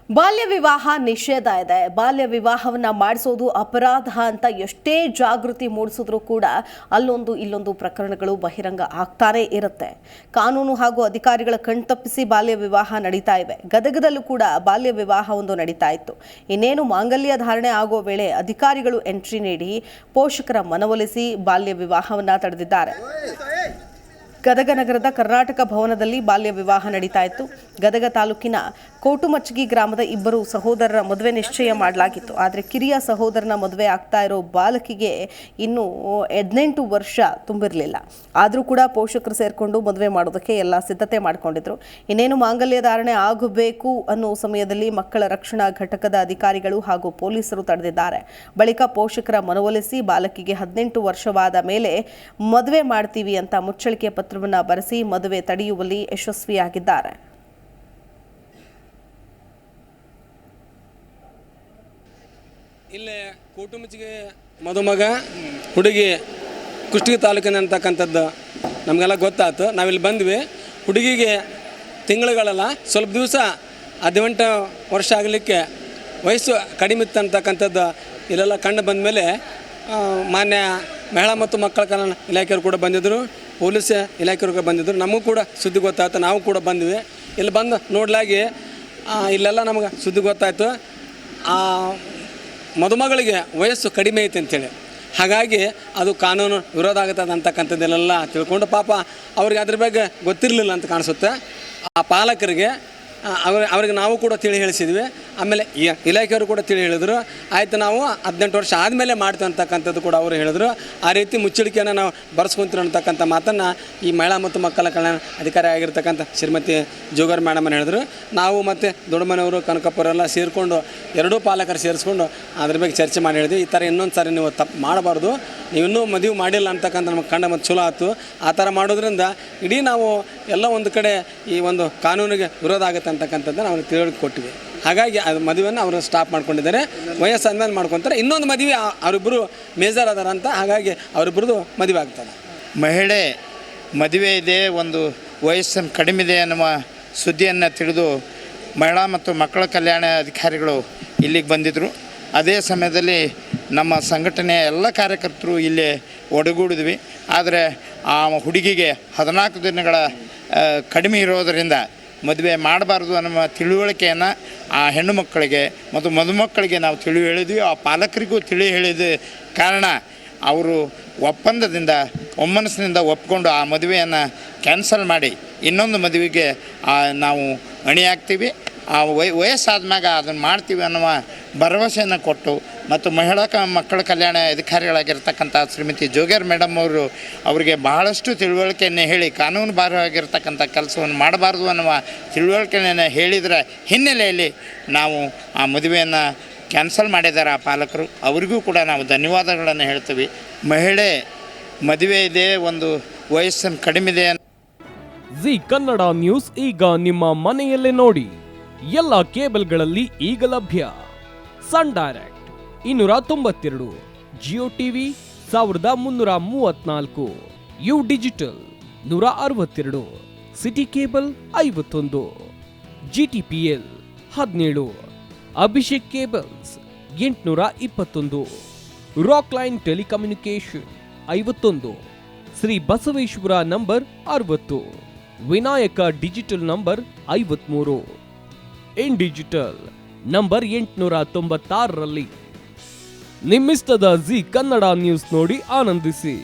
ಬಾಲ್ಯ ವಿವಾಹ ನಿಷೇಧ ಇದೆ. ಬಾಲ್ಯ ವಿವಾಹವನ್ನ ಮಾಡಿಸೋದು ಅಪರಾಧ ಅಂತ ಎಷ್ಟೇ ಜಾಗೃತಿ ಮೂಡಿಸಿದ್ರೂ ಕೂಡ ಅಲ್ಲೊಂದು ಇಲ್ಲೊಂದು ಪ್ರಕರಣಗಳು ಬಹಿರಂಗ ಆಗ್ತಾನೆ ಇರುತ್ತೆ. ಕಾನೂನು ಹಾಗೂ ಅಧಿಕಾರಿಗಳ ಕಣ್ತಪ್ಪಿಸಿ ಬಾಲ್ಯ ವಿವಾಹ ನಡೀತಾ ಇವೆ. ಗದಗದಲ್ಲೂ ಕೂಡ ಬಾಲ್ಯ ವಿವಾಹ ಒಂದು ನಡೀತಾ ಇತ್ತು. ಇನ್ನೇನು ಮಾಂಗಲ್ಯ ಧಾರಣೆ ಆಗೋ ವೇಳೆ ಅಧಿಕಾರಿಗಳು ಎಂಟ್ರಿ ನೀಡಿ ಪೋಷಕರ ಮನವೊಲಿಸಿ ಬಾಲ್ಯ ವಿವಾಹವನ್ನ ತಡೆದಿದ್ದಾರೆ. ಗದಗ ನಗರದ ಕರ್ನಾಟಕ ಭವನದಲ್ಲಿ ಬಾಲ್ಯ ವಿವಾಹ ನಡೀತಾ ಇತ್ತು. ಗದಗ ತಾಲೂಕಿನ ಕೋಟುಮಚ್ಚಗಿ ಗ್ರಾಮದ ಇಬ್ಬರು ಸಹೋದರರ ಮದುವೆ ನಿಶ್ಚಯ ಮಾಡಲಾಗಿತ್ತು. ಆದರೆ ಕಿರಿಯ ಸಹೋದರನ ಮದುವೆ ಆಗ್ತಾ ಇರೋ ಬಾಲಕಿಗೆ ಇನ್ನೂ 18 ವರ್ಷ ತುಂಬಿರಲಿಲ್ಲ. ಆದರೂ ಕೂಡ ಪೋಷಕರು ಸೇರ್ಕೊಂಡು ಮದುವೆ ಮಾಡೋದಕ್ಕೆ ಎಲ್ಲ ಸಿದ್ಧತೆ ಮಾಡಿಕೊಂಡಿದ್ರು. ಇನ್ನೇನು ಮಾಂಗಲ್ಯ ಧಾರಣೆ ಆಗಬೇಕು ಅನ್ನೋ ಸಮಯದಲ್ಲಿ ಮಕ್ಕಳ ರಕ್ಷಣಾ ಘಟಕದ ಅಧಿಕಾರಿಗಳು ಹಾಗೂ ಪೊಲೀಸರು ತಡೆದಿದ್ದಾರೆ. ಬಳಿಕ ಪೋಷಕರ ಮನವೊಲಿಸಿ ಬಾಲಕಿಗೆ 18 ವರ್ಷವಾದ ಮೇಲೆ ಮದುವೆ ಮಾಡ್ತೀವಿ ಅಂತ ಮುಚ್ಚಳಿಕೆ ಪತ್ರವನ್ನು ಬರೆಸಿ ಮದುವೆ ತಡೆಯುವಲ್ಲಿ ಯಶಸ್ವಿಯಾಗಿದ್ದಾರೆ. ಇಲ್ಲೇ ಕೋಟುಮಚ್ಚಿಗೆ ಮದುಮಗ ಹುಡುಗಿ ಕುಷ್ಟಗಿ ತಾಲೂಕಿನ ಅಂತಕ್ಕಂಥದ್ದು ನಮಗೆಲ್ಲ ಗೊತ್ತಾಯ್ತು. ನಾವಿಲ್ಲಿ ಬಂದ್ವಿ. ಹುಡುಗಿಗೆ ತಿಂಗಳುಗಳೆಲ್ಲ ಸ್ವಲ್ಪ ದಿವಸ 18 ವರ್ಷ ಆಗಲಿಕ್ಕೆ ವಯಸ್ಸು ಕಡಿಮೆ ಇತ್ತು ಅಂತಕ್ಕಂಥದ್ದು ಇಲ್ಲೆಲ್ಲ ಕಂಡು ಬಂದ ಮೇಲೆ ಮಾನ್ಯ ಮಹಿಳಾ ಮತ್ತು ಮಕ್ಕಳ ಕಲ್ಯಾಣ ಇಲಾಖೆಯವರು ಕೂಡ ಬಂದಿದ್ದರು, ಪೊಲೀಸ್ ಇಲಾಖೆಯವರು ಕೂಡ ಬಂದಿದ್ದರು. ನಮಗೂ ಕೂಡ ಸುದ್ದಿ ಗೊತ್ತಾಯ್ತು. ನಾವು ಕೂಡ ಬಂದ್ವಿ. ಇಲ್ಲಿ ಬಂದು ನೋಡ್ಲಾಗಿ ಇಲ್ಲೆಲ್ಲ ನಮಗೆ ಸುದ್ದಿ ಗೊತ್ತಾಯಿತು. ಮದುಮಗಳಿಗೆ ವಯಸ್ಸು ಕಡಿಮೆ ಐತೆ ಅಂಥೇಳಿ, ಹಾಗಾಗಿ ಅದು ಕಾನೂನು ವಿರೋಧ ಆಗುತ್ತದೆ ಅಂತಕ್ಕಂಥದ್ದೆಲ್ಲ ತಿಳ್ಕೊಂಡು ಪಾಪ ಅವ್ರಿಗೆ ಅದ್ರ ಬಗ್ಗೆ ಗೊತ್ತಿರಲಿಲ್ಲ ಅಂತ ಕಾಣಿಸುತ್ತೆ. ಆ ಪಾಲಕರಿಗೆ ಅವ್ರಿಗೆ ನಾವು ಕೂಡ ತಿಳಿ ಹೇಳಿಸಿದ್ವಿ. ಆಮೇಲೆ ಇಲಾಖೆಯವರು ಕೂಡ ತಿಳಿ ಹೇಳಿದರು. ಆಯಿತು, ನಾವು 18 ವರ್ಷ ಆದಮೇಲೆ ಮಾಡ್ತೀವಿ ಅಂತಕ್ಕಂಥದ್ದು ಕೂಡ ಅವರು ಹೇಳಿದರು. ಆ ರೀತಿ ಮುಚ್ಚಳಿಕೆಯನ್ನು ನಾವು ಬರ್ಸ್ಕೊತೀವಿ ಅಂತಕ್ಕಂಥ ಮಾತನ್ನು ಈ ಮಹಿಳಾ ಮತ್ತು ಮಕ್ಕಳ ಕಲ್ಯಾಣ ಅಧಿಕಾರಿ ಆಗಿರ್ತಕ್ಕಂಥ ಶ್ರೀಮತಿ ಜೋಗರ್ ಮೇಡಮನ್ನು ಹೇಳಿದ್ರು. ನಾವು ಮತ್ತು ದೊಡ್ಡಮನೆಯವರು ಕನಕಪ್ಪರೆಲ್ಲ ಸೇರಿಕೊಂಡು ಎರಡೂ ಪಾಲಕರು ಸೇರಿಸ್ಕೊಂಡು ಅದ್ರ ಬಗ್ಗೆ ಚರ್ಚೆ ಮಾಡಿ ಹೇಳಿದ್ವಿ. ಈ ಥರ ಇನ್ನೊಂದು ಸಾರಿ ನೀವು ತಪ್ಪು ಮಾಡಬಾರ್ದು, ನೀವು ಇನ್ನೂ ಮದುವೆ ಮಾಡಿಲ್ಲ ಅಂತಕ್ಕಂಥ ನಮಗೆ ಕಂಡ ಮತ್ತು ಚಲೋ ಆಯ್ತು. ಆ ಥರ ಮಾಡೋದ್ರಿಂದ ಇಡೀ ನಾವು ಎಲ್ಲ ಒಂದು ಕಡೆ ಈ ಒಂದು ಕಾನೂನಿಗೆ ವಿರೋಧ ಆಗುತ್ತೆ ಅಂತಕ್ಕಂಥದ್ದು ನಾವು ತಿಳುವಳಿಕೆ ಕೊಟ್ಟಿವಿ. ಹಾಗಾಗಿ ಅದು ಮದುವೆಯನ್ನು ಅವರು ಸ್ಟಾಪ್ ಮಾಡ್ಕೊಂಡಿದ್ದಾರೆ. ವಯಸ್ಸು ಅಂದಮೇಲೆ ಮಾಡ್ಕೊತಾರೆ. ಇನ್ನೊಂದು ಮದುವೆ ಅವರಿಬ್ಬರು ಮೇಜರ್ ಅದಾರ ಅಂತ, ಹಾಗಾಗಿ ಅವರಿಬ್ಬರದು ಮದುವೆ ಆಗ್ತಾರೆ. ಮಹಿಳೆ ಮದುವೆ ಇದೆ, ಒಂದು ವಯಸ್ಸನ್ನು ಕಡಿಮೆ ಇದೆ ಅನ್ನುವ ಸುದ್ದಿಯನ್ನು ತಿಳಿದು ಮಹಿಳಾ ಮತ್ತು ಮಕ್ಕಳ ಕಲ್ಯಾಣ ಅಧಿಕಾರಿಗಳು ಇಲ್ಲಿಗೆ ಬಂದಿದ್ದರು. ಅದೇ ಸಮಯದಲ್ಲಿ ನಮ್ಮ ಸಂಘಟನೆಯ ಎಲ್ಲ ಕಾರ್ಯಕರ್ತರು ಇಲ್ಲೇ ಒಡಗೂಡಿದ್ವಿ. ಆದರೆ ಆ ಹುಡುಗಿಗೆ 14 ದಿನಗಳ ಕಡಿಮೆ ಇರೋದರಿಂದ ಮದುವೆ ಮಾಡಬಾರ್ದು ಅನ್ನುವ ತಿಳುವಳಿಕೆಯನ್ನು ಆ ಹೆಣ್ಣು ಮಕ್ಕಳಿಗೆ ಮತ್ತು ಮದುಮಕ್ಕಳಿಗೆ ನಾವು ತಿಳಿ ಹೇಳಿದ್ವಿ. ಆ ಪಾಲಕರಿಗೂ ತಿಳಿ ಹೇಳಿದ ಕಾರಣ ಅವರು ಒಮ್ಮನಸ್ಸಿನಿಂದ ಒಪ್ಪಿಕೊಂಡು ಆ ಮದುವೆಯನ್ನು ಕ್ಯಾನ್ಸಲ್ ಮಾಡಿ ಇನ್ನೊಂದು ಮದುವೆಗೆ ನಾವು ಅಣಿಯಾಗ್ತೀವಿ. ಆ ವಯಸ್ಸಾದ್ಮ್ಯಾಗ ಅದನ್ನು ಮಾಡ್ತೀವಿ ಅನ್ನುವ ಭರವಸೆಯನ್ನು ಕೊಟ್ಟು ಮತ್ತು ಮಹಿಳಾ ಮಕ್ಕಳ ಕಲ್ಯಾಣ ಅಧಿಕಾರಿಗಳಾಗಿರ್ತಕ್ಕಂಥ ಶ್ರೀಮತಿ ಜೋಗೇರ್ ಮೇಡಮ್ ಅವರಿಗೆ ಬಹಳಷ್ಟು ತಿಳುವಳಿಕೆಯನ್ನು ಹೇಳಿ ಕಾನೂನು ಬಾಹಿರವಾಗಿರ್ತಕ್ಕಂಥ ಕೆಲಸವನ್ನು ಮಾಡಬಾರ್ದು ಅನ್ನುವ ತಿಳುವಳಿಕೆಯನ್ನು ಹೇಳಿದರ ಹಿನ್ನೆಲೆಯಲ್ಲಿ ನಾವು ಆ ಮದುವೆಯನ್ನು ಕ್ಯಾನ್ಸಲ್ ಮಾಡಿದ್ದಾರೆ ಆ ಪಾಲಕರು. ಅವರಿಗೂ ಕೂಡ ನಾವು ಧನ್ಯವಾದಗಳನ್ನು ಹೇಳ್ತೀವಿ. ಮಹಿಳೆ ಮದುವೆ ಇದೆ, ಒಂದು ವಯಸ್ಸನ್ನು ಕಡಿಮೆ ಇದೆ. ಜಿ ಕನ್ನಡ ನ್ಯೂಸ್ ಈಗ ನಿಮ್ಮ ಮನೆಯಲ್ಲೇ ನೋಡಿ. ಎಲ್ಲ ಕೇಬಲ್ಗಳಲ್ಲಿ ಈಗ ಲಭ್ಯ. Sun Direct 292, Jio TV 1334, U digital 162, city cable 51, GTPL 17, Abhishek cables 821, rock line telecommunication 51, Shri Basaveshwara number 60, Vinayaka digital number 53, in digital number 896ರಲ್ಲಿ. ನಿಮ್ಮಿಸ್ತದ ಜಿ ಕನ್ನಡ ನ್ಯೂಸ್ ನೋಡಿ ಆನಂದಿಸಿ.